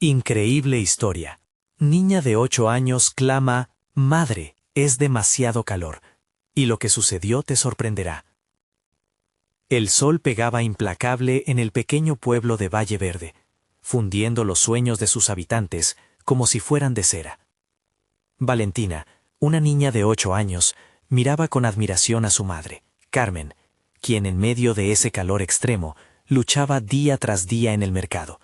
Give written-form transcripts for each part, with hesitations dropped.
Increíble historia. Niña de 8 años clama, «Madre, es demasiado calor», y lo que sucedió te sorprenderá. El sol pegaba implacable en el pequeño pueblo de Valle Verde, fundiendo los sueños de sus habitantes como si fueran de cera. Valentina, una niña de 8 años, miraba con admiración a su madre, Carmen, quien en medio de ese calor extremo luchaba día tras día en el mercado,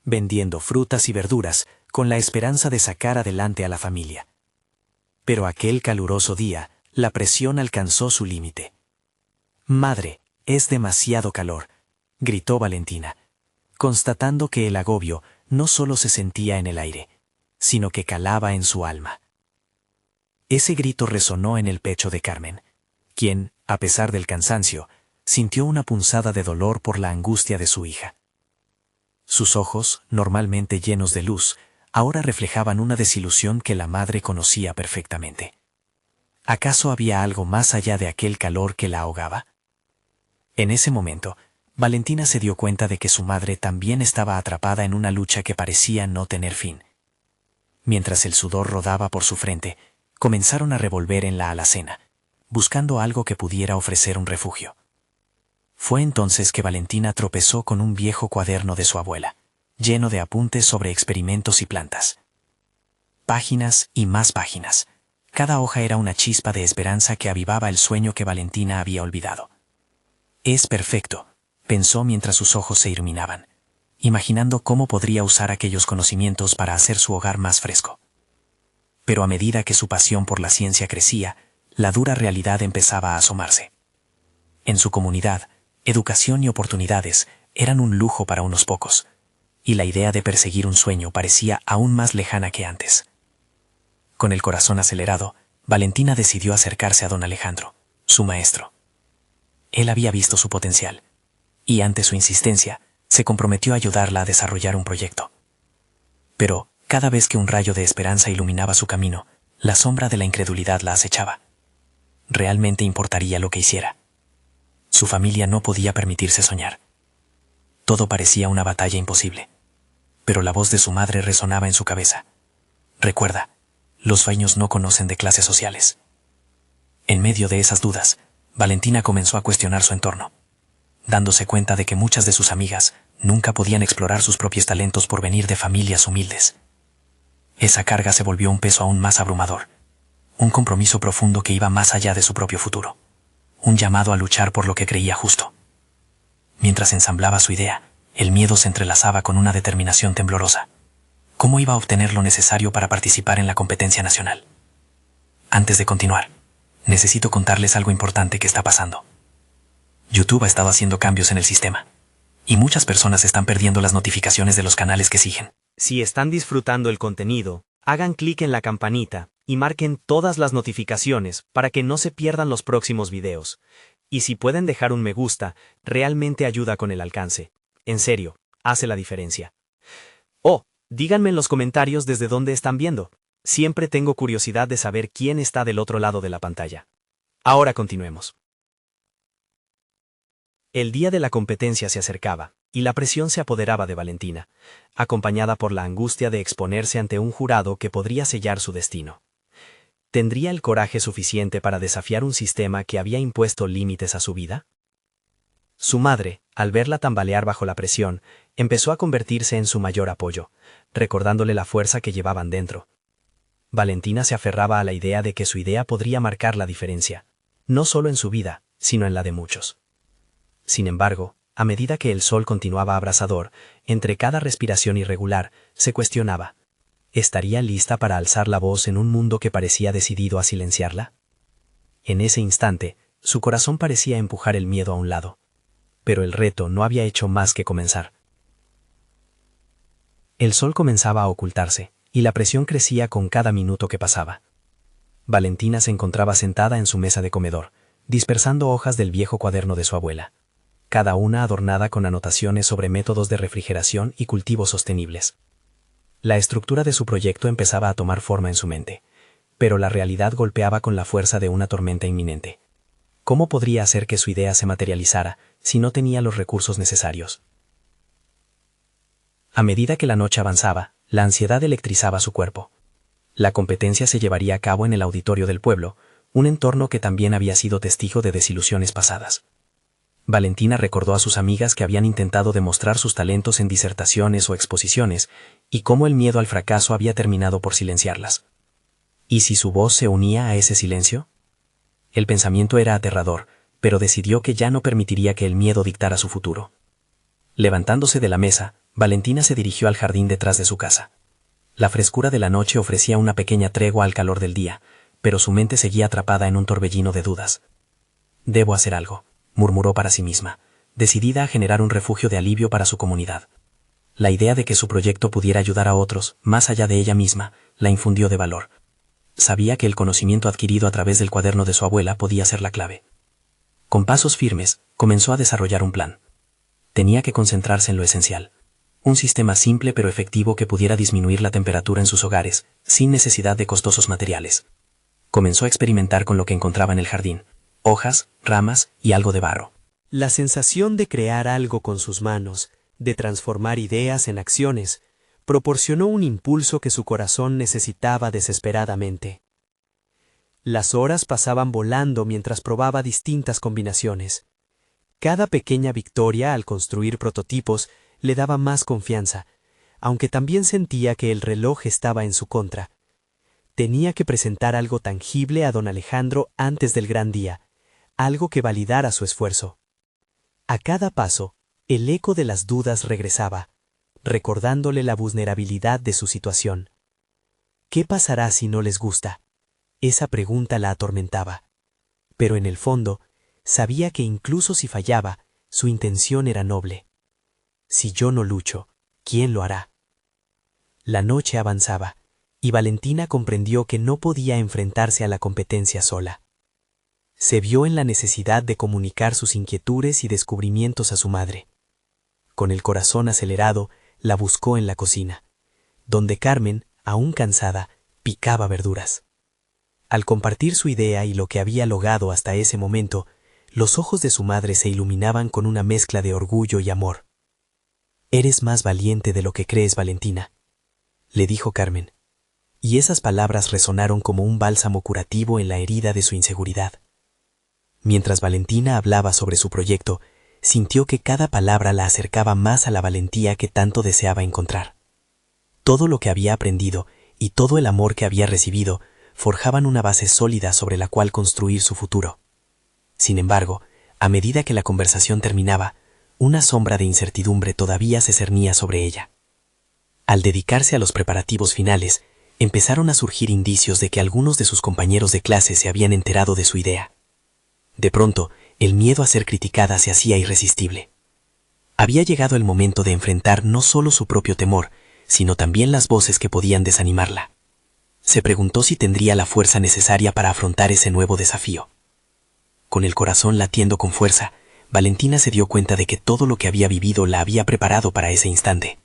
vendiendo frutas y verduras con la esperanza de sacar adelante a la familia. Pero aquel caluroso día, la presión alcanzó su límite. «Madre, es demasiado calor», gritó Valentina, constatando que el agobio no solo se sentía en el aire, sino que calaba en su alma. Ese grito resonó en el pecho de Carmen, quien, a pesar del cansancio, sintió una punzada de dolor por la angustia de su hija. Sus ojos, normalmente llenos de luz, ahora reflejaban una desilusión que la madre conocía perfectamente. ¿Acaso había algo más allá de aquel calor que la ahogaba? En ese momento, Valentina se dio cuenta de que su madre también estaba atrapada en una lucha que parecía no tener fin. Mientras el sudor rodaba por su frente, comenzaron a revolver en la alacena, buscando algo que pudiera ofrecer un refugio. Fue entonces que Valentina tropezó con un viejo cuaderno de su abuela, lleno de apuntes sobre experimentos y plantas. Páginas y más páginas. Cada hoja era una chispa de esperanza que avivaba el sueño que Valentina había olvidado. «Es perfecto», pensó mientras sus ojos se iluminaban, imaginando cómo podría usar aquellos conocimientos para hacer su hogar más fresco. Pero a medida que su pasión por la ciencia crecía, la dura realidad empezaba a asomarse. En su comunidad, educación y oportunidades eran un lujo para unos pocos, y la idea de perseguir un sueño parecía aún más lejana que antes. Con el corazón acelerado, Valentina decidió acercarse a don Alejandro, su maestro. Él había visto su potencial, y ante su insistencia, se comprometió a ayudarla a desarrollar un proyecto. Pero, cada vez que un rayo de esperanza iluminaba su camino, la sombra de la incredulidad la acechaba. ¿Realmente importaría lo que hiciera? Su familia no podía permitirse soñar. Todo parecía una batalla imposible, pero la voz de su madre resonaba en su cabeza. «Recuerda, los sueños no conocen de clases sociales». En medio de esas dudas, Valentina comenzó a cuestionar su entorno, dándose cuenta de que muchas de sus amigas nunca podían explorar sus propios talentos por venir de familias humildes. Esa carga se volvió un peso aún más abrumador, un compromiso profundo que iba más allá de su propio futuro, un llamado a luchar por lo que creía justo. Mientras ensamblaba su idea, el miedo se entrelazaba con una determinación temblorosa. ¿Cómo iba a obtener lo necesario para participar en la competencia nacional? Antes de continuar, necesito contarles algo importante que está pasando. YouTube ha estado haciendo cambios en el sistema, y muchas personas están perdiendo las notificaciones de los canales que siguen. Si están disfrutando el contenido, hagan clic en la campanita y marquen todas las notificaciones para que no se pierdan los próximos videos. Y si pueden dejar un me gusta, realmente ayuda con el alcance. En serio, hace la diferencia. Oh, díganme en los comentarios desde dónde están viendo. Siempre tengo curiosidad de saber quién está del otro lado de la pantalla. Ahora continuemos. El día de la competencia se acercaba, y la presión se apoderaba de Valentina, acompañada por la angustia de exponerse ante un jurado que podría sellar su destino. ¿Tendría el coraje suficiente para desafiar un sistema que había impuesto límites a su vida? Su madre, al verla tambalear bajo la presión, empezó a convertirse en su mayor apoyo, recordándole la fuerza que llevaban dentro. Valentina se aferraba a la idea de que su idea podría marcar la diferencia, no solo en su vida, sino en la de muchos. Sin embargo, a medida que el sol continuaba abrasador, entre cada respiración irregular, se cuestionaba: ¿estaría lista para alzar la voz en un mundo que parecía decidido a silenciarla? En ese instante, su corazón parecía empujar el miedo a un lado. Pero el reto no había hecho más que comenzar. El sol comenzaba a ocultarse, y la presión crecía con cada minuto que pasaba. Valentina se encontraba sentada en su mesa de comedor, dispersando hojas del viejo cuaderno de su abuela, cada una adornada con anotaciones sobre métodos de refrigeración y cultivos sostenibles. La estructura de su proyecto empezaba a tomar forma en su mente, pero la realidad golpeaba con la fuerza de una tormenta inminente. ¿Cómo podría hacer que su idea se materializara si no tenía los recursos necesarios? A medida que la noche avanzaba, La ansiedad electrizaba su cuerpo. La competencia se llevaría a cabo en el auditorio del pueblo, un entorno que también había sido testigo de desilusiones pasadas. Valentina recordó a sus amigas que habían intentado demostrar sus talentos en disertaciones o exposiciones, y cómo el miedo al fracaso había terminado por silenciarlas. ¿Y si su voz se unía a ese silencio? El pensamiento era aterrador, pero decidió que ya no permitiría que el miedo dictara su futuro. Levantándose de la mesa, Valentina se dirigió al jardín detrás de su casa. La frescura de la noche ofrecía una pequeña tregua al calor del día, pero su mente seguía atrapada en un torbellino de dudas. «Debo hacer algo», murmuró para sí misma, decidida a generar un refugio de alivio para su comunidad. La idea de que su proyecto pudiera ayudar a otros, más allá de ella misma, la infundió de valor. Sabía que el conocimiento adquirido a través del cuaderno de su abuela podía ser la clave. Con pasos firmes, comenzó a desarrollar un plan. Tenía que concentrarse en lo esencial. Un sistema simple pero efectivo que pudiera disminuir la temperatura en sus hogares, sin necesidad de costosos materiales. Comenzó a experimentar con lo que encontraba en el jardín: hojas, ramas y algo de barro. La sensación de crear algo con sus manos, de transformar ideas en acciones, proporcionó un impulso que su corazón necesitaba desesperadamente. Las horas pasaban volando mientras probaba distintas combinaciones. Cada pequeña victoria al construir prototipos le daba más confianza, aunque también sentía que el reloj estaba en su contra. Tenía que presentar algo tangible a don Alejandro antes del gran día, algo que validara su esfuerzo. A cada paso, el eco de las dudas regresaba, recordándole la vulnerabilidad de su situación. ¿Qué pasará si no les gusta? Esa pregunta la atormentaba. Pero en el fondo, sabía que incluso si fallaba, su intención era noble. Si yo no lucho, ¿quién lo hará? La noche avanzaba, y Valentina comprendió que no podía enfrentarse a la competencia sola. Se vio en la necesidad de comunicar sus inquietudes y descubrimientos a su madre. Con el corazón acelerado, la buscó en la cocina, donde Carmen, aún cansada, picaba verduras. Al compartir su idea y lo que había logrado hasta ese momento, los ojos de su madre se iluminaban con una mezcla de orgullo y amor. «Eres más valiente de lo que crees, Valentina», le dijo Carmen, y esas palabras resonaron como un bálsamo curativo en la herida de su inseguridad. Mientras Valentina hablaba sobre su proyecto, sintió que cada palabra la acercaba más a la valentía que tanto deseaba encontrar. Todo lo que había aprendido y todo el amor que había recibido forjaban una base sólida sobre la cual construir su futuro. Sin embargo, a medida que la conversación terminaba, una sombra de incertidumbre todavía se cernía sobre ella. Al dedicarse a los preparativos finales, empezaron a surgir indicios de que algunos de sus compañeros de clase se habían enterado de su idea. De pronto, el miedo a ser criticada se hacía irresistible. Había llegado el momento de enfrentar no solo su propio temor, sino también las voces que podían desanimarla. Se preguntó si tendría la fuerza necesaria para afrontar ese nuevo desafío. Con el corazón latiendo con fuerza, Valentina se dio cuenta de que todo lo que había vivido la había preparado para ese instante.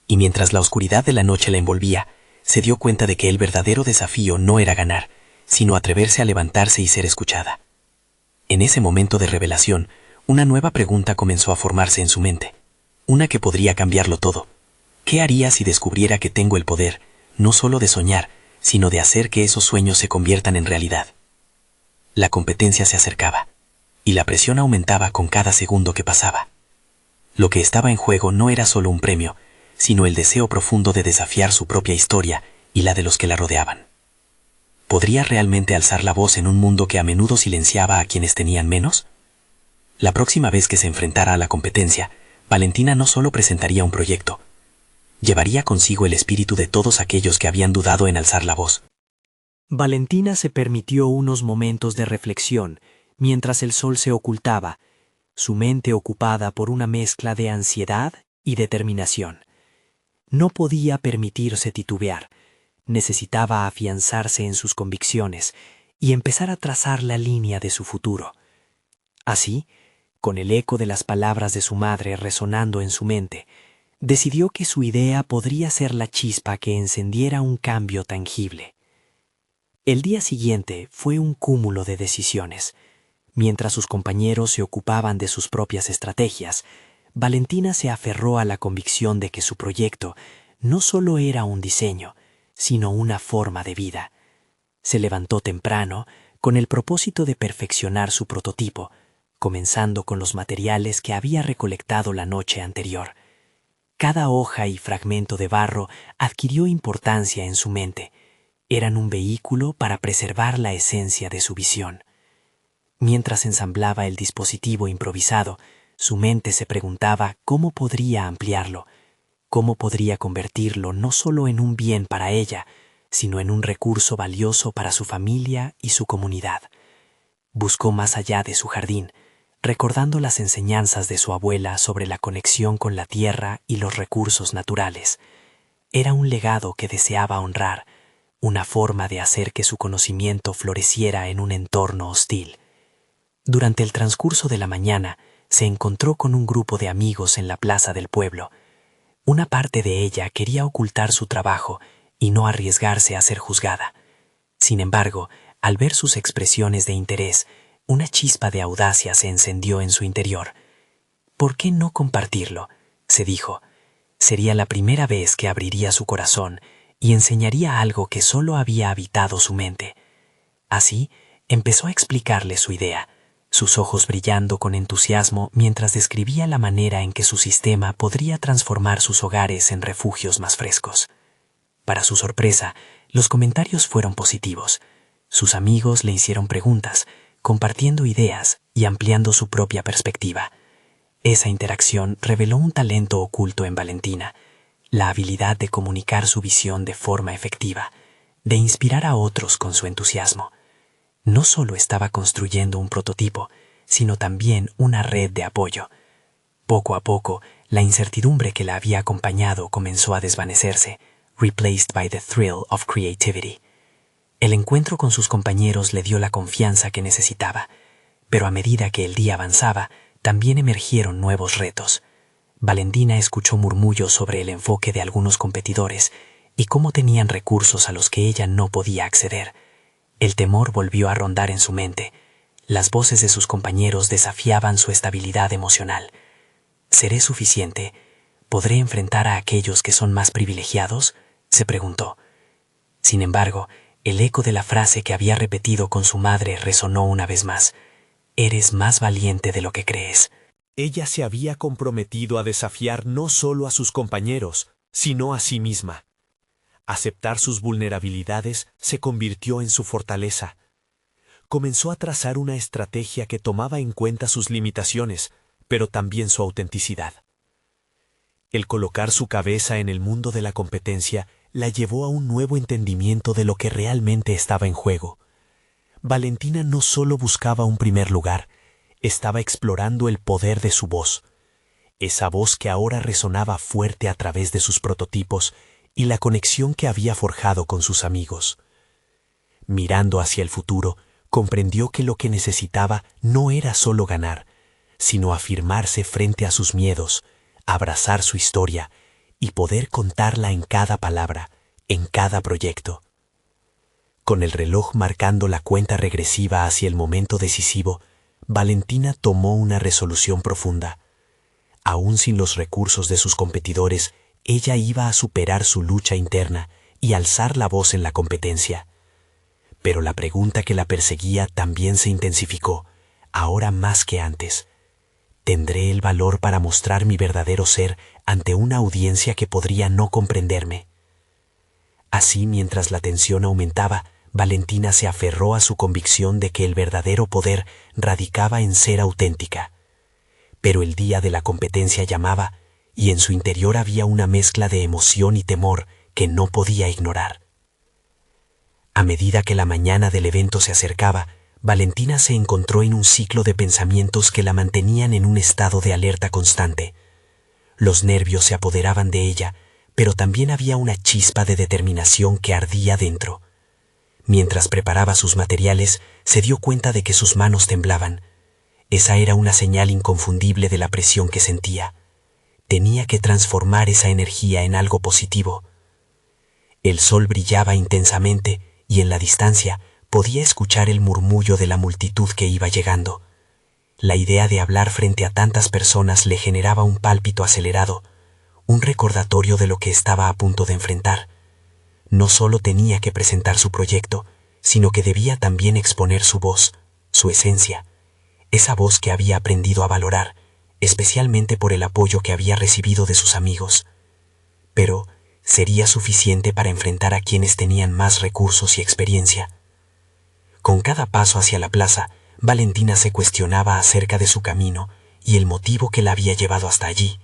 Y mientras la oscuridad de la noche la envolvía, se dio cuenta de que el verdadero desafío no era ganar, sino atreverse a levantarse y ser escuchada. En ese momento de revelación, una nueva pregunta comenzó a formarse en su mente, una que podría cambiarlo todo. ¿Qué haría si descubriera que tengo el poder, no solo de soñar, sino de hacer que esos sueños se conviertan en realidad? La competencia se acercaba, y la presión aumentaba con cada segundo que pasaba. Lo que estaba en juego no era solo un premio, sino el deseo profundo de desafiar su propia historia y la de los que la rodeaban. ¿Podría realmente alzar la voz en un mundo que a menudo silenciaba a quienes tenían menos? La próxima vez que se enfrentara a la competencia, Valentina no solo presentaría un proyecto, llevaría consigo el espíritu de todos aquellos que habían dudado en alzar la voz. Valentina se permitió unos momentos de reflexión mientras el sol se ocultaba, su mente ocupada por una mezcla de ansiedad y determinación. No podía permitirse titubear. Necesitaba afianzarse en sus convicciones y empezar a trazar la línea de su futuro. Así, con el eco de las palabras de su madre resonando en su mente, decidió que su idea podría ser la chispa que encendiera un cambio tangible. El día siguiente fue un cúmulo de decisiones. Mientras sus compañeros se ocupaban de sus propias estrategias, Valentina se aferró a la convicción de que su proyecto no solo era un diseño, sino una forma de vida. Se levantó temprano con el propósito de perfeccionar su prototipo, comenzando con los materiales que había recolectado la noche anterior. Cada hoja y fragmento de barro adquirió importancia en su mente. Eran un vehículo para preservar la esencia de su visión. Mientras ensamblaba el dispositivo improvisado, su mente se preguntaba cómo podría ampliarlo, cómo podría convertirlo no solo en un bien para ella, sino en un recurso valioso para su familia y su comunidad. Buscó más allá de su jardín, recordando las enseñanzas de su abuela sobre la conexión con la tierra y los recursos naturales. Era un legado que deseaba honrar, una forma de hacer que su conocimiento floreciera en un entorno hostil. Durante el transcurso de la mañana, se encontró con un grupo de amigos en la plaza del pueblo. Una parte de ella quería ocultar su trabajo y no arriesgarse a ser juzgada. Sin embargo, al ver sus expresiones de interés, una chispa de audacia se encendió en su interior. ¿Por qué no compartirlo?, se dijo. Sería la primera vez que abriría su corazón y enseñaría algo que solo había habitado su mente. Así, empezó a explicarle su idea, sus ojos brillando con entusiasmo mientras describía la manera en que su sistema podría transformar sus hogares en refugios más frescos. Para su sorpresa, los comentarios fueron positivos. Sus amigos le hicieron preguntas, compartiendo ideas y ampliando su propia perspectiva. Esa interacción reveló un talento oculto en Valentina, la habilidad de comunicar su visión de forma efectiva, de inspirar a otros con su entusiasmo. No solo estaba construyendo un prototipo, sino también una red de apoyo. Poco a poco, la incertidumbre que la había acompañado comenzó a desvanecerse, replaced by the thrill of creativity. El encuentro con sus compañeros le dio la confianza que necesitaba, pero a medida que el día avanzaba, también emergieron nuevos retos. Valentina escuchó murmullos sobre el enfoque de algunos competidores y cómo tenían recursos a los que ella no podía acceder. El temor volvió a rondar en su mente. Las voces de sus compañeros desafiaban su estabilidad emocional. ¿Seré suficiente? ¿Podré enfrentar a aquellos que son más privilegiados?, se preguntó. Sin embargo, el eco de la frase que había repetido con su madre resonó una vez más. Eres más valiente de lo que crees. Ella se había comprometido a desafiar no solo a sus compañeros, sino a sí misma. Aceptar sus vulnerabilidades se convirtió en su fortaleza. Comenzó a trazar una estrategia que tomaba en cuenta sus limitaciones, pero también su autenticidad. El colocar su cabeza en el mundo de la competencia la llevó a un nuevo entendimiento de lo que realmente estaba en juego. Valentina no solo buscaba un primer lugar, estaba explorando el poder de su voz. Esa voz que ahora resonaba fuerte a través de sus prototipos y la conexión que había forjado con sus amigos. Mirando hacia el futuro, comprendió que lo que necesitaba no era solo ganar, sino afirmarse frente a sus miedos, abrazar su historia y poder contarla en cada palabra, en cada proyecto. Con el reloj marcando la cuenta regresiva hacia el momento decisivo, Valentina tomó una resolución profunda. Aún sin los recursos de sus competidores, ella iba a superar su lucha interna y alzar la voz en la competencia. Pero la pregunta que la perseguía también se intensificó, ahora más que antes. ¿Tendré el valor para mostrar mi verdadero ser ante una audiencia que podría no comprenderme? Así, mientras la tensión aumentaba, Valentina se aferró a su convicción de que el verdadero poder radicaba en ser auténtica. Pero el día de la competencia llamaba, y en su interior había una mezcla de emoción y temor que no podía ignorar. A medida que la mañana del evento se acercaba, Valentina se encontró en un ciclo de pensamientos que la mantenían en un estado de alerta constante. Los nervios se apoderaban de ella, pero también había una chispa de determinación que ardía dentro. Mientras preparaba sus materiales, se dio cuenta de que sus manos temblaban. Esa era una señal inconfundible de la presión que sentía. Tenía que transformar esa energía en algo positivo. El sol brillaba intensamente y en la distancia podía escuchar el murmullo de la multitud que iba llegando. La idea de hablar frente a tantas personas le generaba un pálpito acelerado, un recordatorio de lo que estaba a punto de enfrentar. No solo tenía que presentar su proyecto, sino que debía también exponer su voz, su esencia, esa voz que había aprendido a valorar, especialmente por el apoyo que había recibido de sus amigos. Pero, ¿sería suficiente para enfrentar a quienes tenían más recursos y experiencia? Con cada paso hacia la plaza, Valentina se cuestionaba acerca de su camino y el motivo que la había llevado hasta allí.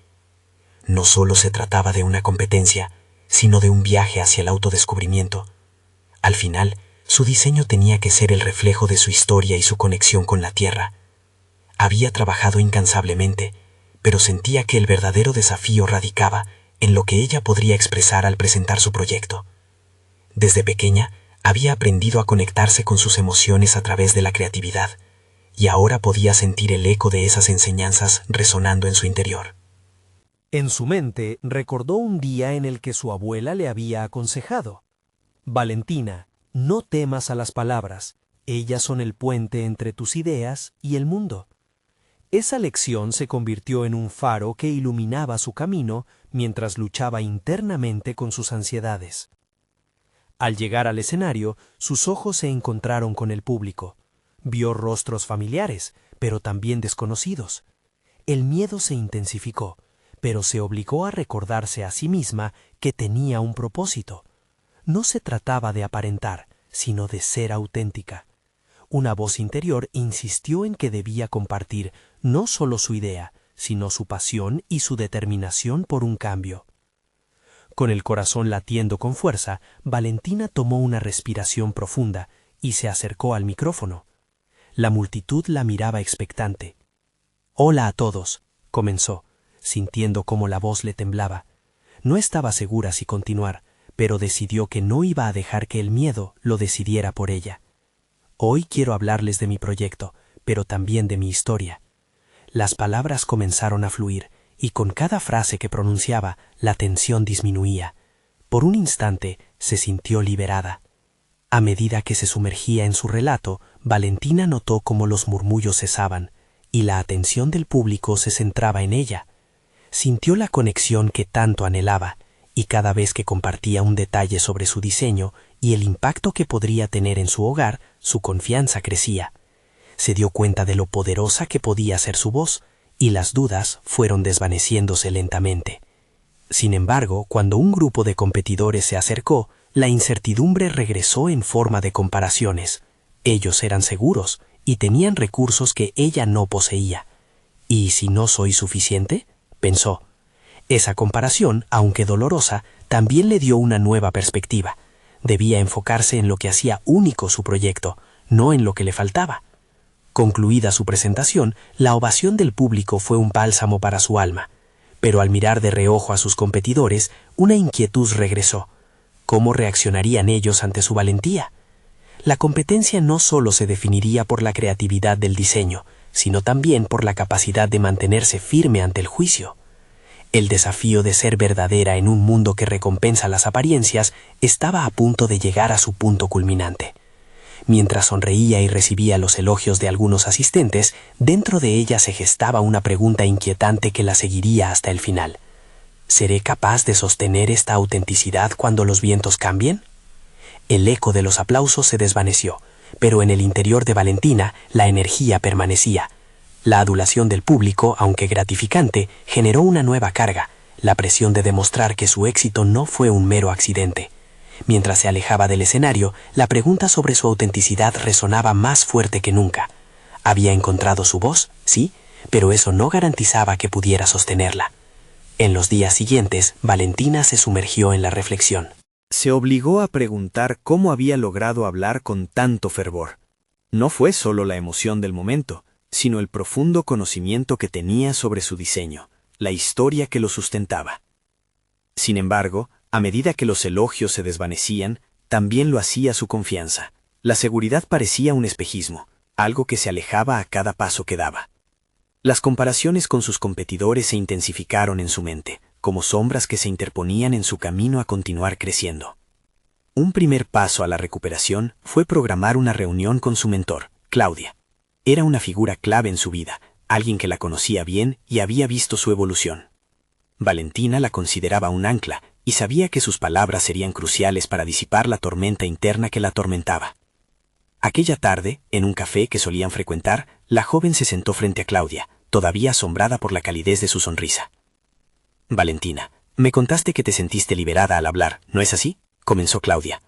No solo se trataba de una competencia, sino de un viaje hacia el autodescubrimiento. Al final, su diseño tenía que ser el reflejo de su historia y su conexión con la tierra. Había trabajado incansablemente, pero sentía que el verdadero desafío radicaba en lo que ella podría expresar al presentar su proyecto. Desde pequeña, había aprendido a conectarse con sus emociones a través de la creatividad, y ahora podía sentir el eco de esas enseñanzas resonando en su interior. En su mente recordó un día en el que su abuela le había aconsejado: Valentina, no temas a las palabras, ellas son el puente entre tus ideas y el mundo. Esa lección se convirtió en un faro que iluminaba su camino mientras luchaba internamente con sus ansiedades. Al llegar al escenario, sus ojos se encontraron con el público. Vio rostros familiares, pero también desconocidos. El miedo se intensificó, pero se obligó a recordarse a sí misma que tenía un propósito. No se trataba de aparentar, sino de ser auténtica. Una voz interior insistió en que debía compartir no solo su idea, sino su pasión y su determinación por un cambio. Con el corazón latiendo con fuerza, Valentina tomó una respiración profunda y se acercó al micrófono. La multitud la miraba expectante. «Hola a todos», comenzó, sintiendo cómo la voz le temblaba. No estaba segura si continuar, pero decidió que no iba a dejar que el miedo lo decidiera por ella. «Hoy quiero hablarles de mi proyecto, pero también de mi historia». Las palabras comenzaron a fluir, y con cada frase que pronunciaba, la tensión disminuía. Por un instante se sintió liberada. A medida que se sumergía en su relato, Valentina notó cómo los murmullos cesaban, y la atención del público se centraba en ella. Sintió la conexión que tanto anhelaba, y cada vez que compartía un detalle sobre su diseño y el impacto que podría tener en su hogar, su confianza crecía. Se dio cuenta de lo poderosa que podía ser su voz, y las dudas fueron desvaneciéndose lentamente. Sin embargo, cuando un grupo de competidores se acercó, la incertidumbre regresó en forma de comparaciones. Ellos eran seguros y tenían recursos que ella no poseía. ¿Y si no soy suficiente?, pensó. Esa comparación, aunque dolorosa, también le dio una nueva perspectiva. Debía enfocarse en lo que hacía único su proyecto, no en lo que le faltaba. Concluida su presentación, la ovación del público fue un bálsamo para su alma. Pero al mirar de reojo a sus competidores, una inquietud regresó. ¿Cómo reaccionarían ellos ante su valentía? La competencia no solo se definiría por la creatividad del diseño, sino también por la capacidad de mantenerse firme ante el juicio. El desafío de ser verdadera en un mundo que recompensa las apariencias estaba a punto de llegar a su punto culminante. Mientras sonreía y recibía los elogios de algunos asistentes, dentro de ella se gestaba una pregunta inquietante que la seguiría hasta el final. ¿Seré capaz de sostener esta autenticidad cuando los vientos cambien? El eco de los aplausos se desvaneció, pero en el interior de Valentina la energía permanecía. La adulación del público, aunque gratificante, generó una nueva carga, la presión de demostrar que su éxito no fue un mero accidente. Mientras se alejaba del escenario, la pregunta sobre su autenticidad resonaba más fuerte que nunca. Había encontrado su voz, sí, pero eso no garantizaba que pudiera sostenerla. En los días siguientes, Valentina se sumergió en la reflexión. Se obligó a preguntar cómo había logrado hablar con tanto fervor. No fue solo la emoción del momento, sino el profundo conocimiento que tenía sobre su diseño, la historia que lo sustentaba. Sin embargo, a medida que los elogios se desvanecían, también lo hacía su confianza. La seguridad parecía un espejismo, algo que se alejaba a cada paso que daba. Las comparaciones con sus competidores se intensificaron en su mente, como sombras que se interponían en su camino a continuar creciendo. Un primer paso a la recuperación fue programar una reunión con su mentor, Claudia. Era una figura clave en su vida, alguien que la conocía bien y había visto su evolución. Valentina la consideraba un ancla y sabía que sus palabras serían cruciales para disipar la tormenta interna que la atormentaba. Aquella tarde, en un café que solían frecuentar, la joven se sentó frente a Claudia, todavía asombrada por la calidez de su sonrisa. Valentina, me contaste que te sentiste liberada al hablar, ¿no es así?, comenzó Claudia.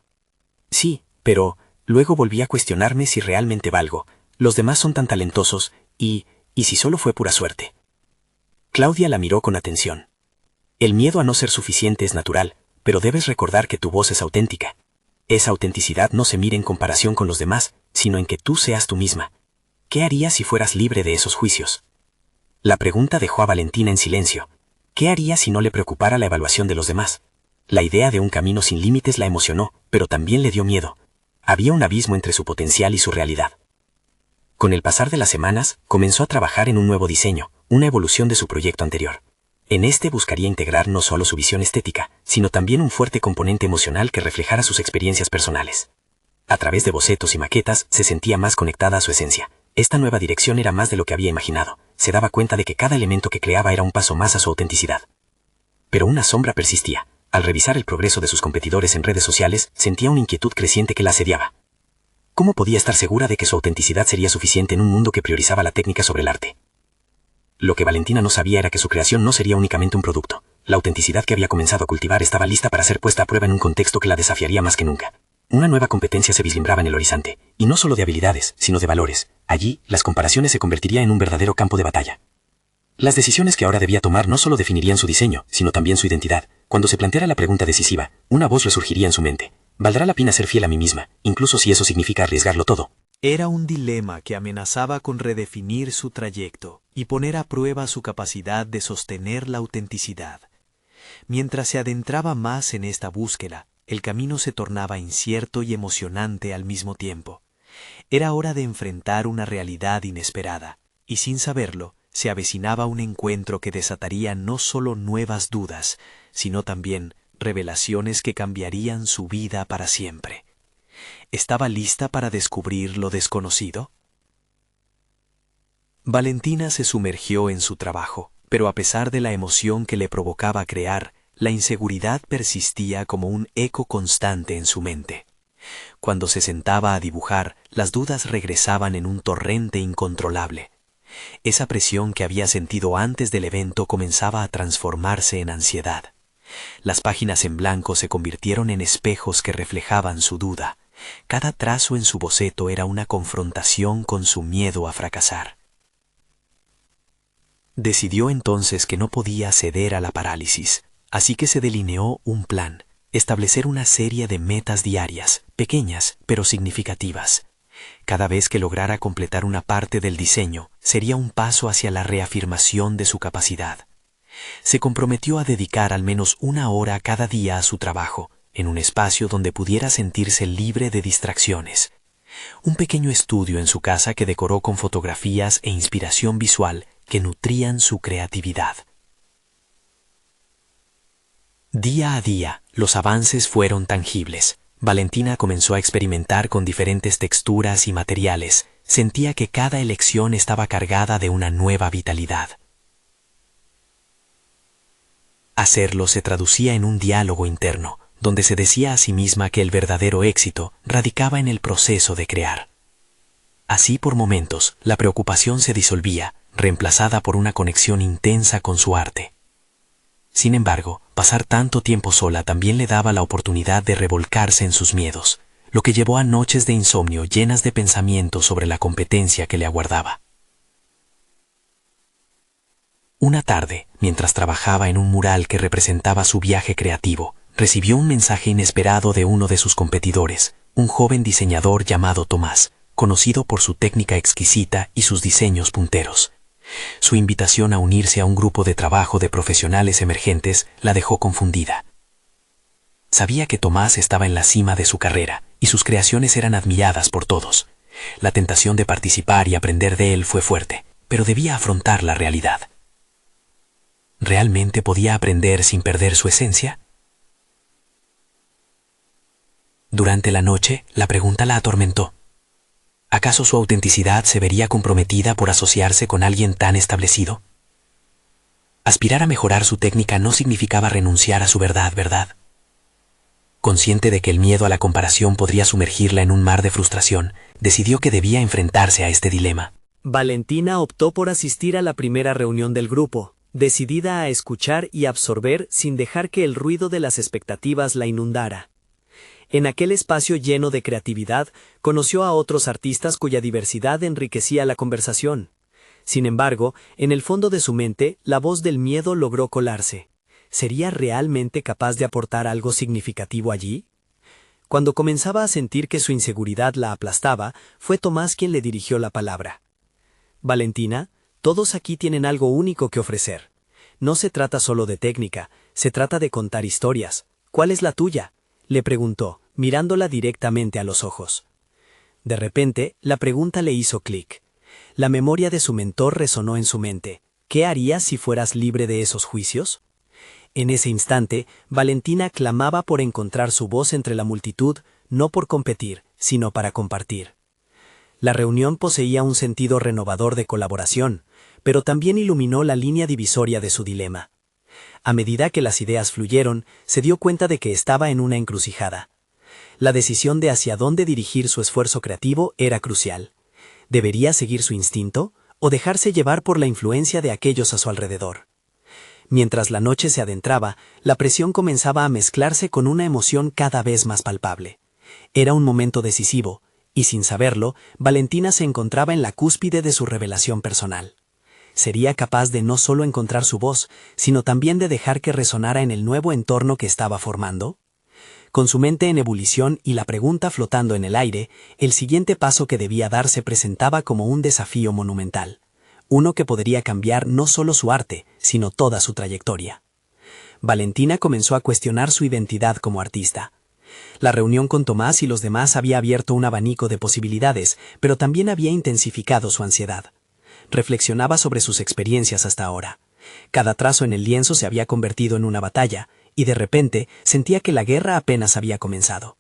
Sí, pero luego volví a cuestionarme si realmente valgo. Los demás son tan talentosos, y si solo fue pura suerte. Claudia la miró con atención. El miedo a no ser suficiente es natural, pero debes recordar que tu voz es auténtica. Esa autenticidad no se mide en comparación con los demás, sino en que tú seas tú misma. ¿Qué harías si fueras libre de esos juicios? La pregunta dejó a Valentina en silencio. ¿Qué haría si no le preocupara la evaluación de los demás? La idea de un camino sin límites la emocionó, pero también le dio miedo. Había un abismo entre su potencial y su realidad. Con el pasar de las semanas, comenzó a trabajar en un nuevo diseño, una evolución de su proyecto anterior. En este buscaría integrar no solo su visión estética, sino también un fuerte componente emocional que reflejara sus experiencias personales. A través de bocetos y maquetas, se sentía más conectada a su esencia. Esta nueva dirección era más de lo que había imaginado. Se daba cuenta de que cada elemento que creaba era un paso más a su autenticidad. Pero una sombra persistía. Al revisar el progreso de sus competidores en redes sociales, sentía una inquietud creciente que la asediaba. ¿Cómo podía estar segura de que su autenticidad sería suficiente en un mundo que priorizaba la técnica sobre el arte? Lo que Valentina no sabía era que su creación no sería únicamente un producto. La autenticidad que había comenzado a cultivar estaba lista para ser puesta a prueba en un contexto que la desafiaría más que nunca. Una nueva competencia se vislumbraba en el horizonte, y no solo de habilidades, sino de valores. Allí, las comparaciones se convertirían en un verdadero campo de batalla. Las decisiones que ahora debía tomar no solo definirían su diseño, sino también su identidad. Cuando se planteara la pregunta decisiva, una voz resurgiría en su mente. ¿Valdrá la pena ser fiel a mí misma, incluso si eso significa arriesgarlo todo? Era un dilema que amenazaba con redefinir su trayecto y poner a prueba su capacidad de sostener la autenticidad. Mientras se adentraba más en esta búsqueda, el camino se tornaba incierto y emocionante al mismo tiempo. Era hora de enfrentar una realidad inesperada, y sin saberlo, se avecinaba un encuentro que desataría no solo nuevas dudas, sino también revelaciones que cambiarían su vida para siempre. ¿Estaba lista para descubrir lo desconocido? Valentina se sumergió en su trabajo, pero a pesar de la emoción que le provocaba crear, la inseguridad persistía como un eco constante en su mente. Cuando se sentaba a dibujar, las dudas regresaban en un torrente incontrolable. Esa presión que había sentido antes del evento comenzaba a transformarse en ansiedad. Las páginas en blanco se convirtieron en espejos que reflejaban su duda. Cada trazo en su boceto era una confrontación con su miedo a fracasar. Decidió entonces que no podía ceder a la parálisis, así que se delineó un plan, establecer una serie de metas diarias, pequeñas pero significativas. Cada vez que lograra completar una parte del diseño, sería un paso hacia la reafirmación de su capacidad. Se comprometió a dedicar al menos 1 hora cada día a su trabajo, en un espacio donde pudiera sentirse libre de distracciones. Un pequeño estudio en su casa que decoró con fotografías e inspiración visual que nutrían su creatividad. Día a día, los avances fueron tangibles. Valentina comenzó a experimentar con diferentes texturas y materiales. Sentía que cada elección estaba cargada de una nueva vitalidad. Hacerlo se traducía en un diálogo interno, donde se decía a sí misma que el verdadero éxito radicaba en el proceso de crear. Así, por momentos, la preocupación se disolvía, reemplazada por una conexión intensa con su arte. Sin embargo, pasar tanto tiempo sola también le daba la oportunidad de revolcarse en sus miedos, lo que llevó a noches de insomnio llenas de pensamientos sobre la competencia que le aguardaba. Una tarde, mientras trabajaba en un mural que representaba su viaje creativo, recibió un mensaje inesperado de uno de sus competidores, un joven diseñador llamado Tomás, conocido por su técnica exquisita y sus diseños punteros. Su invitación a unirse a un grupo de trabajo de profesionales emergentes la dejó confundida. Sabía que Tomás estaba en la cima de su carrera y sus creaciones eran admiradas por todos. La tentación de participar y aprender de él fue fuerte, pero debía afrontar la realidad. ¿Realmente podía aprender sin perder su esencia? Durante la noche, la pregunta la atormentó. ¿Acaso su autenticidad se vería comprometida por asociarse con alguien tan establecido? Aspirar a mejorar su técnica no significaba renunciar a su verdad, ¿verdad? Consciente de que el miedo a la comparación podría sumergirla en un mar de frustración, decidió que debía enfrentarse a este dilema. Valentina optó por asistir a la primera reunión del grupo, decidida a escuchar y absorber sin dejar que el ruido de las expectativas la inundara. En aquel espacio lleno de creatividad, conoció a otros artistas cuya diversidad enriquecía la conversación. Sin embargo, en el fondo de su mente, la voz del miedo logró colarse. ¿Sería realmente capaz de aportar algo significativo allí? Cuando comenzaba a sentir que su inseguridad la aplastaba, fue Tomás quien le dirigió la palabra. Valentina, todos aquí tienen algo único que ofrecer. No se trata solo de técnica, se trata de contar historias. ¿Cuál es la tuya?, le preguntó, mirándola directamente a los ojos. De repente, la pregunta le hizo clic. La memoria de su mentor resonó en su mente. ¿Qué harías si fueras libre de esos juicios? En ese instante, Valentina clamaba por encontrar su voz entre la multitud, no por competir, sino para compartir. La reunión poseía un sentido renovador de colaboración, pero también iluminó la línea divisoria de su dilema. A medida que las ideas fluyeron, se dio cuenta de que estaba en una encrucijada. La decisión de hacia dónde dirigir su esfuerzo creativo era crucial. ¿Debería seguir su instinto o dejarse llevar por la influencia de aquellos a su alrededor? Mientras la noche se adentraba, la presión comenzaba a mezclarse con una emoción cada vez más palpable. Era un momento decisivo, y sin saberlo, Valentina se encontraba en la cúspide de su revelación personal. Sería capaz de no solo encontrar su voz, sino también de dejar que resonara en el nuevo entorno que estaba formando. Con su mente en ebullición y la pregunta flotando en el aire, el siguiente paso que debía dar se presentaba como un desafío monumental. Uno que podría cambiar no solo su arte, sino toda su trayectoria. Valentina comenzó a cuestionar su identidad como artista. La reunión con Tomás y los demás había abierto un abanico de posibilidades, pero también había intensificado su ansiedad. Reflexionaba sobre sus experiencias hasta ahora. Cada trazo en el lienzo se había convertido en una batalla, y de repente sentía que la guerra apenas había comenzado.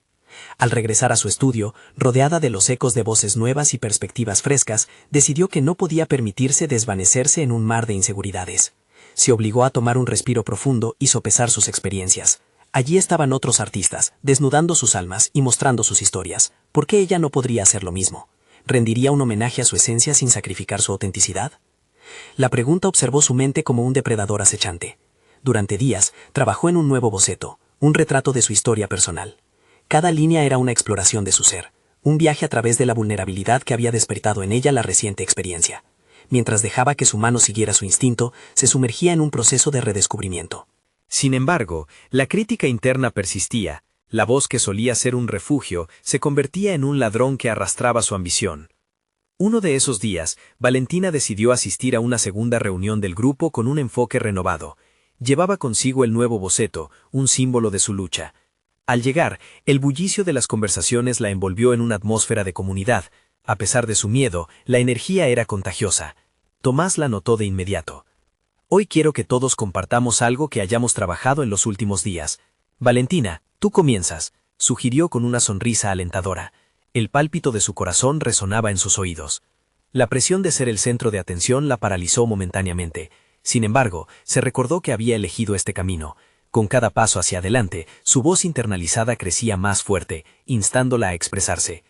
Al regresar a su estudio, rodeada de los ecos de voces nuevas y perspectivas frescas, decidió que no podía permitirse desvanecerse en un mar de inseguridades. Se obligó a tomar un respiro profundo y sopesar sus experiencias. Allí estaban otros artistas, desnudando sus almas y mostrando sus historias. ¿Por qué ella no podría hacer lo mismo? ¿Rendiría un homenaje a su esencia sin sacrificar su autenticidad? La pregunta observó su mente como un depredador acechante. Durante días, trabajó en un nuevo boceto, un retrato de su historia personal. Cada línea era una exploración de su ser, un viaje a través de la vulnerabilidad que había despertado en ella la reciente experiencia. Mientras dejaba que su mano siguiera su instinto, se sumergía en un proceso de redescubrimiento. Sin embargo, la crítica interna persistía. La voz que solía ser un refugio se convertía en un ladrón que arrastraba su ambición. Uno de esos días, Valentina decidió asistir a una segunda reunión del grupo con un enfoque renovado. Llevaba consigo el nuevo boceto, un símbolo de su lucha. Al llegar, el bullicio de las conversaciones la envolvió en una atmósfera de comunidad. A pesar de su miedo, la energía era contagiosa. Tomás la notó de inmediato. Hoy quiero que todos compartamos algo que hayamos trabajado en los últimos días. Valentina, tú comienzas, sugirió con una sonrisa alentadora. El pálpito de su corazón resonaba en sus oídos. La presión de ser el centro de atención la paralizó momentáneamente. Sin embargo, se recordó que había elegido este camino. Con cada paso hacia adelante, su voz internalizada crecía más fuerte, instándola a expresarse.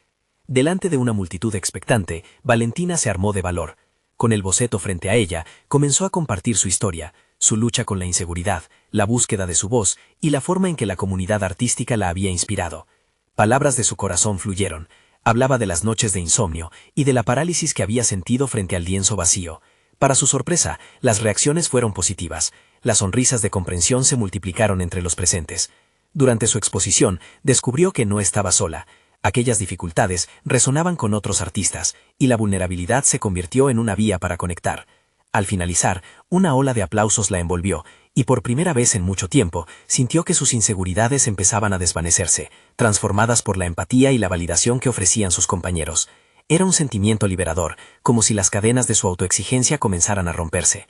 Delante de una multitud expectante, Valentina se armó de valor. Con el boceto frente a ella, comenzó a compartir su historia, su lucha con la inseguridad, la búsqueda de su voz y la forma en que la comunidad artística la había inspirado. Palabras de su corazón fluyeron. Hablaba de las noches de insomnio y de la parálisis que había sentido frente al lienzo vacío. Para su sorpresa, las reacciones fueron positivas. Las sonrisas de comprensión se multiplicaron entre los presentes. Durante su exposición, descubrió que no estaba sola. Aquellas dificultades resonaban con otros artistas, y la vulnerabilidad se convirtió en una vía para conectar. Al finalizar, una ola de aplausos la envolvió, y por primera vez en mucho tiempo, sintió que sus inseguridades empezaban a desvanecerse, transformadas por la empatía y la validación que ofrecían sus compañeros. Era un sentimiento liberador, como si las cadenas de su autoexigencia comenzaran a romperse.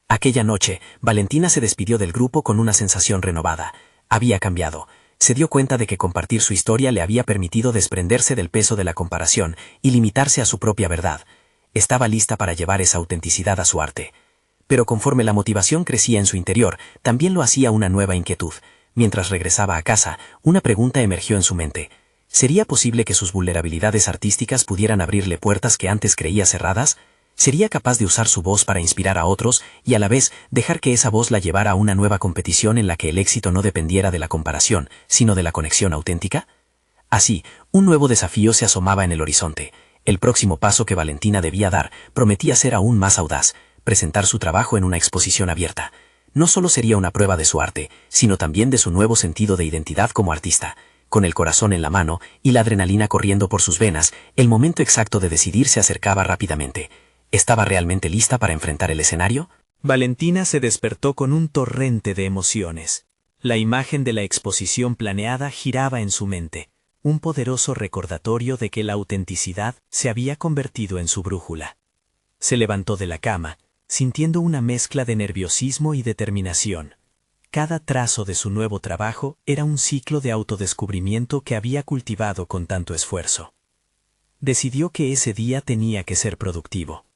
Aquella noche, Valentina se despidió del grupo con una sensación renovada. Había cambiado. Se dio cuenta de que compartir su historia le había permitido desprenderse del peso de la comparación y limitarse a su propia verdad. Estaba lista para llevar esa autenticidad a su arte. Pero conforme la motivación crecía en su interior, también lo hacía una nueva inquietud. Mientras regresaba a casa, una pregunta emergió en su mente. ¿Sería posible que sus vulnerabilidades artísticas pudieran abrirle puertas que antes creía cerradas? ¿Sería capaz de usar su voz para inspirar a otros y a la vez dejar que esa voz la llevara a una nueva competición en la que el éxito no dependiera de la comparación, sino de la conexión auténtica? Así, un nuevo desafío se asomaba en el horizonte. El próximo paso que Valentina debía dar prometía ser aún más audaz, presentar su trabajo en una exposición abierta. No solo sería una prueba de su arte, sino también de su nuevo sentido de identidad como artista. Con el corazón en la mano y la adrenalina corriendo por sus venas, el momento exacto de decidir se acercaba rápidamente. ¿Estaba realmente lista para enfrentar el escenario? Valentina se despertó con un torrente de emociones. La imagen de la exposición planeada giraba en su mente, un poderoso recordatorio de que la autenticidad se había convertido en su brújula. Se levantó de la cama, sintiendo una mezcla de nerviosismo y determinación. Cada trazo de su nuevo trabajo era un ciclo de autodescubrimiento que había cultivado con tanto esfuerzo. Decidió que ese día tenía que ser productivo.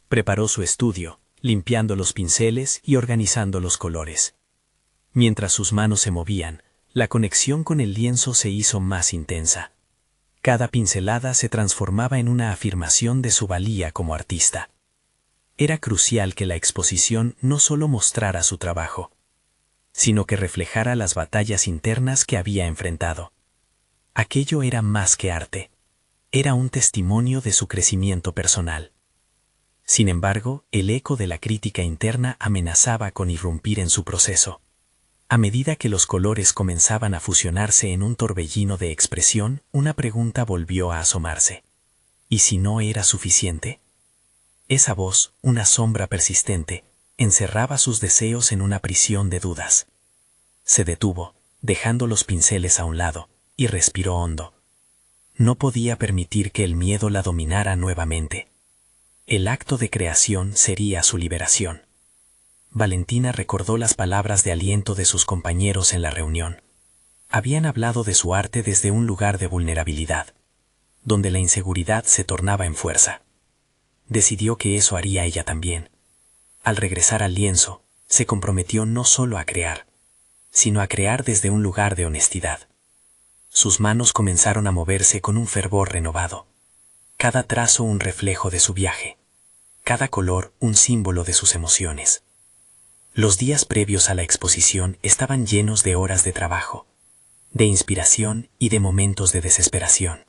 Preparó su estudio, limpiando los pinceles y organizando los colores. Mientras sus manos se movían, la conexión con el lienzo se hizo más intensa. Cada pincelada se transformaba en una afirmación de su valía como artista. Era crucial que la exposición no solo mostrara su trabajo, sino que reflejara las batallas internas que había enfrentado. Aquello era más que arte. Era un testimonio de su crecimiento personal. Sin embargo, el eco de la crítica interna amenazaba con irrumpir en su proceso. A medida que los colores comenzaban a fusionarse en un torbellino de expresión, una pregunta volvió a asomarse. ¿Y si no era suficiente? Esa voz, una sombra persistente, encerraba sus deseos en una prisión de dudas. Se detuvo, dejando los pinceles a un lado, y respiró hondo. No podía permitir que el miedo la dominara nuevamente. El acto de creación sería su liberación. Valentina recordó las palabras de aliento de sus compañeros en la reunión. Habían hablado de su arte desde un lugar de vulnerabilidad, donde la inseguridad se tornaba en fuerza. Decidió que eso haría ella también. Al regresar al lienzo, se comprometió no solo a crear, sino a crear desde un lugar de honestidad. Sus manos comenzaron a moverse con un fervor renovado. Cada trazo un reflejo de su viaje, cada color un símbolo de sus emociones. Los días previos a la exposición estaban llenos de horas de trabajo, de inspiración y de momentos de desesperación.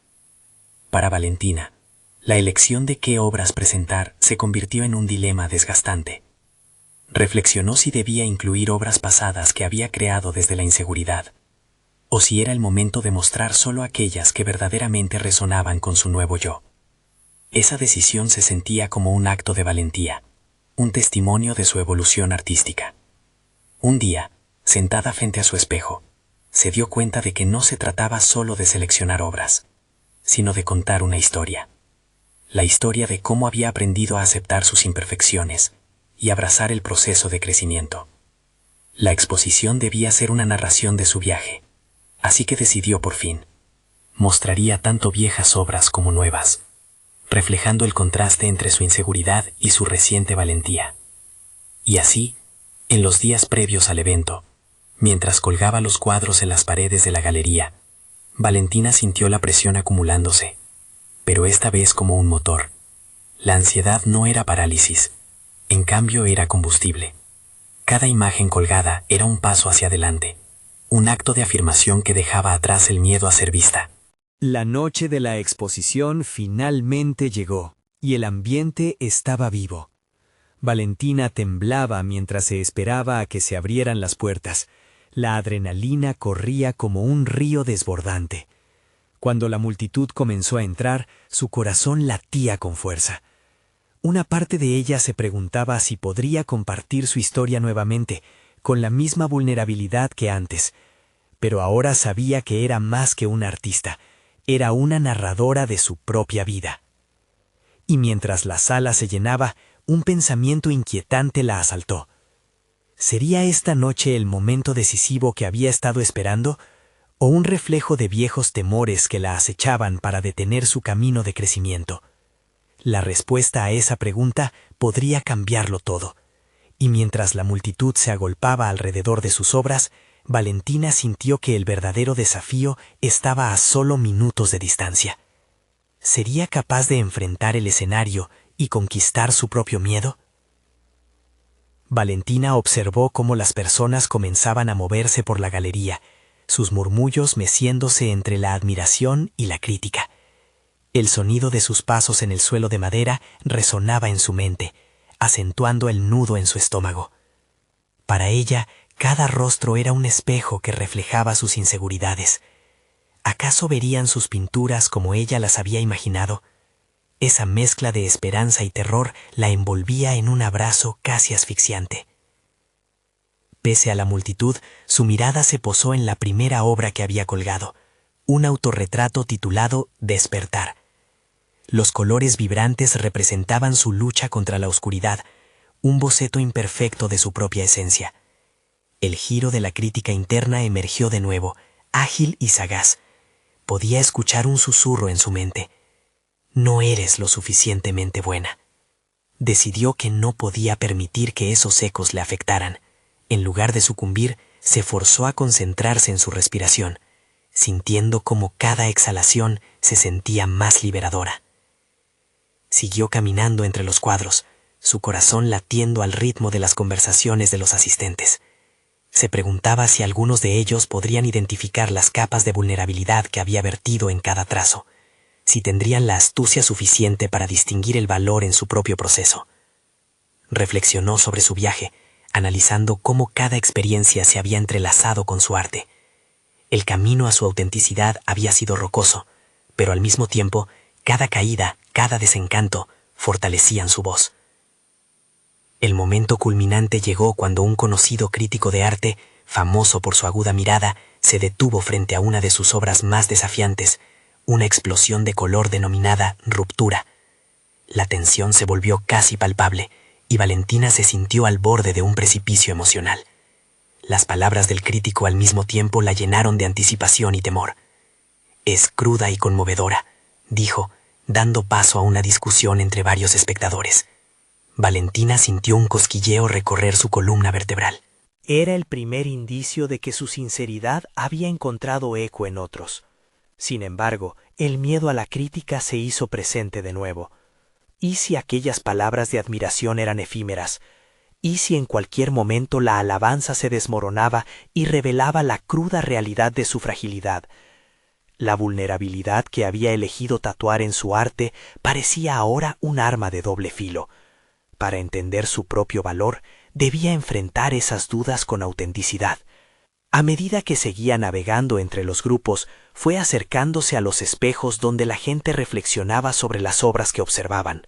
Para Valentina, la elección de qué obras presentar se convirtió en un dilema desgastante. Reflexionó si debía incluir obras pasadas que había creado desde la inseguridad, o si era el momento de mostrar solo aquellas que verdaderamente resonaban con su nuevo yo. Esa decisión se sentía como un acto de valentía, un testimonio de su evolución artística. Un día, sentada frente a su espejo, se dio cuenta de que no se trataba solo de seleccionar obras, sino de contar una historia. La historia de cómo había aprendido a aceptar sus imperfecciones y abrazar el proceso de crecimiento. La exposición debía ser una narración de su viaje, así que decidió por fin. Mostraría tanto viejas obras como nuevas, reflejando el contraste entre su inseguridad y su reciente valentía. Y así, en los días previos al evento, mientras colgaba los cuadros en las paredes de la galería, Valentina sintió la presión acumulándose, pero esta vez como un motor. La ansiedad no era parálisis, en cambio era combustible. Cada imagen colgada era un paso hacia adelante, un acto de afirmación que dejaba atrás el miedo a ser vista. La noche de la exposición finalmente llegó, y el ambiente estaba vivo. Valentina temblaba mientras se esperaba a que se abrieran las puertas. La adrenalina corría como un río desbordante. Cuando la multitud comenzó a entrar, su corazón latía con fuerza. Una parte de ella se preguntaba si podría compartir su historia nuevamente, con la misma vulnerabilidad que antes. Pero ahora sabía que era más que una artista. Era una narradora de su propia vida. Y mientras la sala se llenaba, un pensamiento inquietante la asaltó. ¿Sería esta noche el momento decisivo que había estado esperando, o un reflejo de viejos temores que la acechaban para detener su camino de crecimiento? La respuesta a esa pregunta podría cambiarlo todo, y mientras la multitud se agolpaba alrededor de sus obras, Valentina sintió que el verdadero desafío estaba a solo minutos de distancia. ¿Sería capaz de enfrentar el escenario y conquistar su propio miedo? Valentina observó cómo las personas comenzaban a moverse por la galería, sus murmullos meciéndose entre la admiración y la crítica. El sonido de sus pasos en el suelo de madera resonaba en su mente, acentuando el nudo en su estómago. Para ella, cada rostro era un espejo que reflejaba sus inseguridades. ¿Acaso verían sus pinturas como ella las había imaginado? Esa mezcla de esperanza y terror la envolvía en un abrazo casi asfixiante. Pese a la multitud, su mirada se posó en la primera obra que había colgado, un autorretrato titulado Despertar. Los colores vibrantes representaban su lucha contra la oscuridad, un boceto imperfecto de su propia esencia. El giro de la crítica interna emergió de nuevo, ágil y sagaz. Podía escuchar un susurro en su mente. No eres lo suficientemente buena. Decidió que no podía permitir que esos ecos le afectaran. En lugar de sucumbir, se forzó a concentrarse en su respiración, sintiendo cómo cada exhalación se sentía más liberadora. Siguió caminando entre los cuadros, su corazón latiendo al ritmo de las conversaciones de los asistentes. Se preguntaba si algunos de ellos podrían identificar las capas de vulnerabilidad que había vertido en cada trazo, si tendrían la astucia suficiente para distinguir el valor en su propio proceso. Reflexionó sobre su viaje, analizando cómo cada experiencia se había entrelazado con su arte. El camino a su autenticidad había sido rocoso, pero al mismo tiempo, cada caída, cada desencanto, fortalecían su voz. El momento culminante llegó cuando un conocido crítico de arte, famoso por su aguda mirada, se detuvo frente a una de sus obras más desafiantes, una explosión de color denominada Ruptura. La tensión se volvió casi palpable, y Valentina se sintió al borde de un precipicio emocional. Las palabras del crítico al mismo tiempo la llenaron de anticipación y temor. «Es cruda y conmovedora», dijo, dando paso a una discusión entre varios espectadores. Valentina sintió un cosquilleo recorrer su columna vertebral. Era el primer indicio de que su sinceridad había encontrado eco en otros. Sin embargo, el miedo a la crítica se hizo presente de nuevo. ¿Y si aquellas palabras de admiración eran efímeras? ¿Y si en cualquier momento la alabanza se desmoronaba y revelaba la cruda realidad de su fragilidad? La vulnerabilidad que había elegido tatuar en su arte parecía ahora un arma de doble filo. Para entender su propio valor, debía enfrentar esas dudas con autenticidad. A medida que seguía navegando entre los grupos, fue acercándose a los espejos donde la gente reflexionaba sobre las obras que observaban.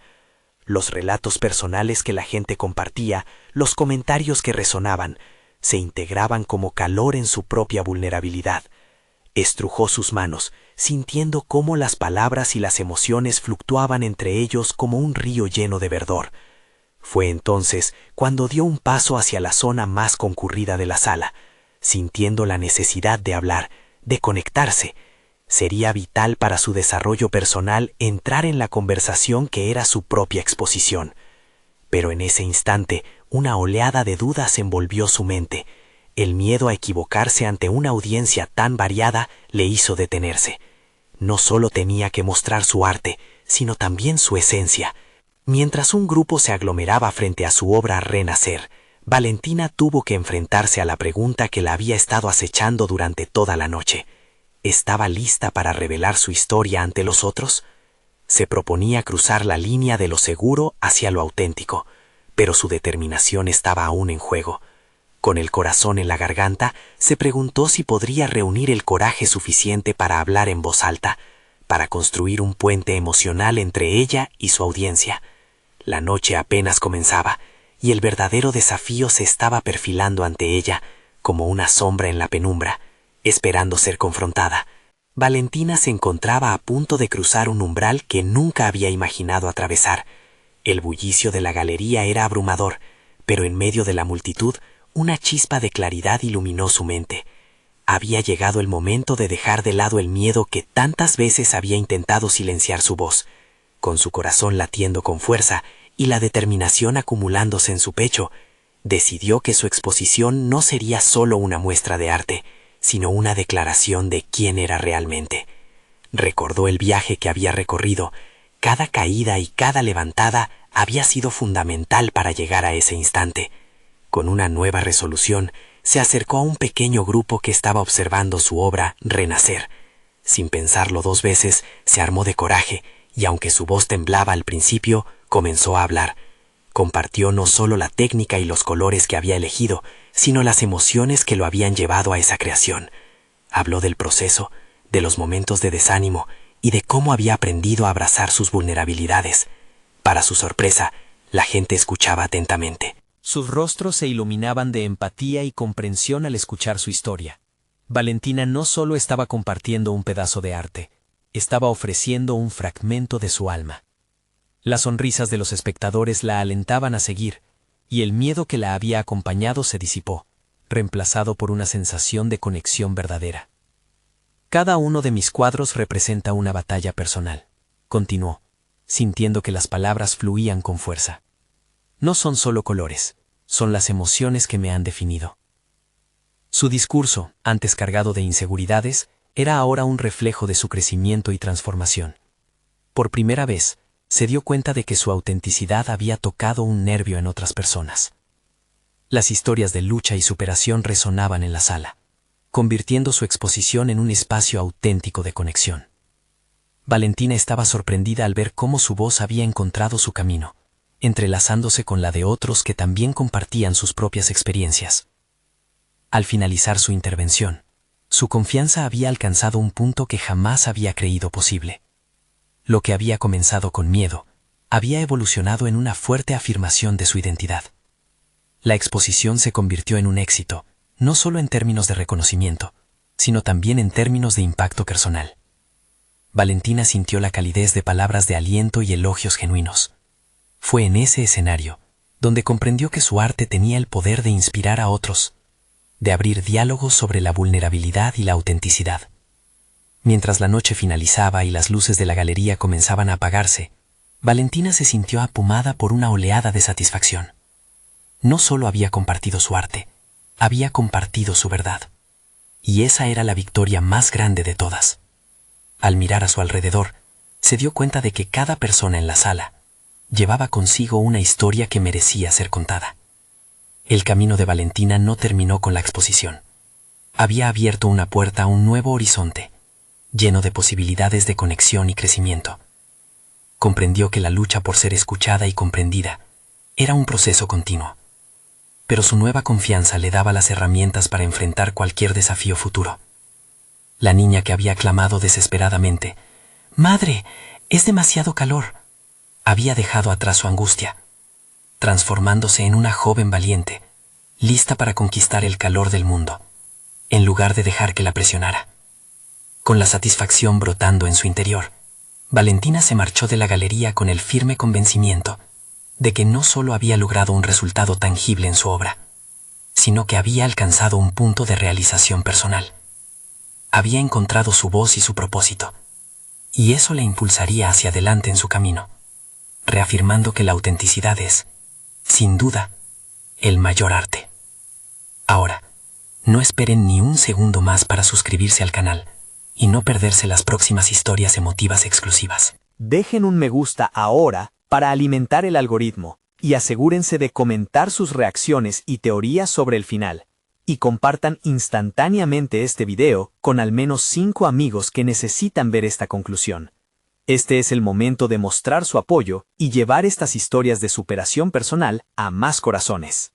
Los relatos personales que la gente compartía, los comentarios que resonaban, se integraban como calor en su propia vulnerabilidad. Estrujó sus manos, sintiendo cómo las palabras y las emociones fluctuaban entre ellos como un río lleno de verdor. Fue entonces cuando dio un paso hacia la zona más concurrida de la sala, sintiendo la necesidad de hablar, de conectarse. Sería vital para su desarrollo personal entrar en la conversación que era su propia exposición. Pero en ese instante, una oleada de dudas envolvió su mente. El miedo a equivocarse ante una audiencia tan variada le hizo detenerse. No solo tenía que mostrar su arte, sino también su esencia. Mientras un grupo se aglomeraba frente a su obra Renacer, Valentina tuvo que enfrentarse a la pregunta que la había estado acechando durante toda la noche. ¿Estaba lista para revelar su historia ante los otros? Se proponía cruzar la línea de lo seguro hacia lo auténtico, pero su determinación estaba aún en juego. Con el corazón en la garganta, se preguntó si podría reunir el coraje suficiente para hablar en voz alta, para construir un puente emocional entre ella y su audiencia. La noche apenas comenzaba, y el verdadero desafío se estaba perfilando ante ella, como una sombra en la penumbra, esperando ser confrontada. Valentina se encontraba a punto de cruzar un umbral que nunca había imaginado atravesar. El bullicio de la galería era abrumador, pero en medio de la multitud, una chispa de claridad iluminó su mente. Había llegado el momento de dejar de lado el miedo que tantas veces había intentado silenciar su voz. Con su corazón latiendo con fuerza y la determinación acumulándose en su pecho, decidió que su exposición no sería solo una muestra de arte, sino una declaración de quién era realmente. Recordó el viaje que había recorrido. Cada caída y cada levantada había sido fundamental para llegar a ese instante. Con una nueva resolución, se acercó a un pequeño grupo que estaba observando su obra renacer. Sin pensarlo 2 veces, se armó de coraje y aunque su voz temblaba al principio, comenzó a hablar. Compartió no solo la técnica y los colores que había elegido, sino las emociones que lo habían llevado a esa creación. Habló del proceso, de los momentos de desánimo y de cómo había aprendido a abrazar sus vulnerabilidades. Para su sorpresa, la gente escuchaba atentamente. Sus rostros se iluminaban de empatía y comprensión al escuchar su historia. Valentina no solo estaba compartiendo un pedazo de arte, estaba ofreciendo un fragmento de su alma. Las sonrisas de los espectadores la alentaban a seguir, y el miedo que la había acompañado se disipó, reemplazado por una sensación de conexión verdadera. Cada uno de mis cuadros representa una batalla personal, continuó, sintiendo que las palabras fluían con fuerza. No son solo colores, son las emociones que me han definido. Su discurso, antes cargado de inseguridades, era ahora un reflejo de su crecimiento y transformación. Por primera vez, se dio cuenta de que su autenticidad había tocado un nervio en otras personas. Las historias de lucha y superación resonaban en la sala, convirtiendo su exposición en un espacio auténtico de conexión. Valentina estaba sorprendida al ver cómo su voz había encontrado su camino, entrelazándose con la de otros que también compartían sus propias experiencias. Al finalizar su intervención, su confianza había alcanzado un punto que jamás había creído posible. Lo que había comenzado con miedo, había evolucionado en una fuerte afirmación de su identidad. La exposición se convirtió en un éxito, no solo en términos de reconocimiento, sino también en términos de impacto personal. Valentina sintió la calidez de palabras de aliento y elogios genuinos. Fue en ese escenario donde comprendió que su arte tenía el poder de inspirar a otros, de abrir diálogos sobre la vulnerabilidad y la autenticidad. Mientras la noche finalizaba y las luces de la galería comenzaban a apagarse, Valentina se sintió apumada por una oleada de satisfacción. No solo había compartido su arte, había compartido su verdad. Y esa era la victoria más grande de todas. Al mirar a su alrededor, se dio cuenta de que cada persona en la sala llevaba consigo una historia que merecía ser contada. El camino de Valentina no terminó con la exposición. Había abierto una puerta a un nuevo horizonte, lleno de posibilidades de conexión y crecimiento. Comprendió que la lucha por ser escuchada y comprendida era un proceso continuo, pero su nueva confianza le daba las herramientas para enfrentar cualquier desafío futuro. La niña que había clamado desesperadamente, «¡Madre, es demasiado calor!», había dejado atrás su angustia, transformándose en una joven valiente, lista para conquistar el calor del mundo, en lugar de dejar que la presionara. Con la satisfacción brotando en su interior, Valentina se marchó de la galería con el firme convencimiento de que no solo había logrado un resultado tangible en su obra, sino que había alcanzado un punto de realización personal. Había encontrado su voz y su propósito, y eso le impulsaría hacia adelante en su camino, reafirmando que la autenticidad es, sin duda, el mayor arte. Ahora, no esperen ni un segundo más para suscribirse al canal y no perderse las próximas historias emotivas exclusivas. Dejen un me gusta ahora para alimentar el algoritmo y asegúrense de comentar sus reacciones y teorías sobre el final. Y compartan instantáneamente este video con al menos 5 amigos que necesitan ver esta conclusión. Este es el momento de mostrar su apoyo y llevar estas historias de superación personal a más corazones.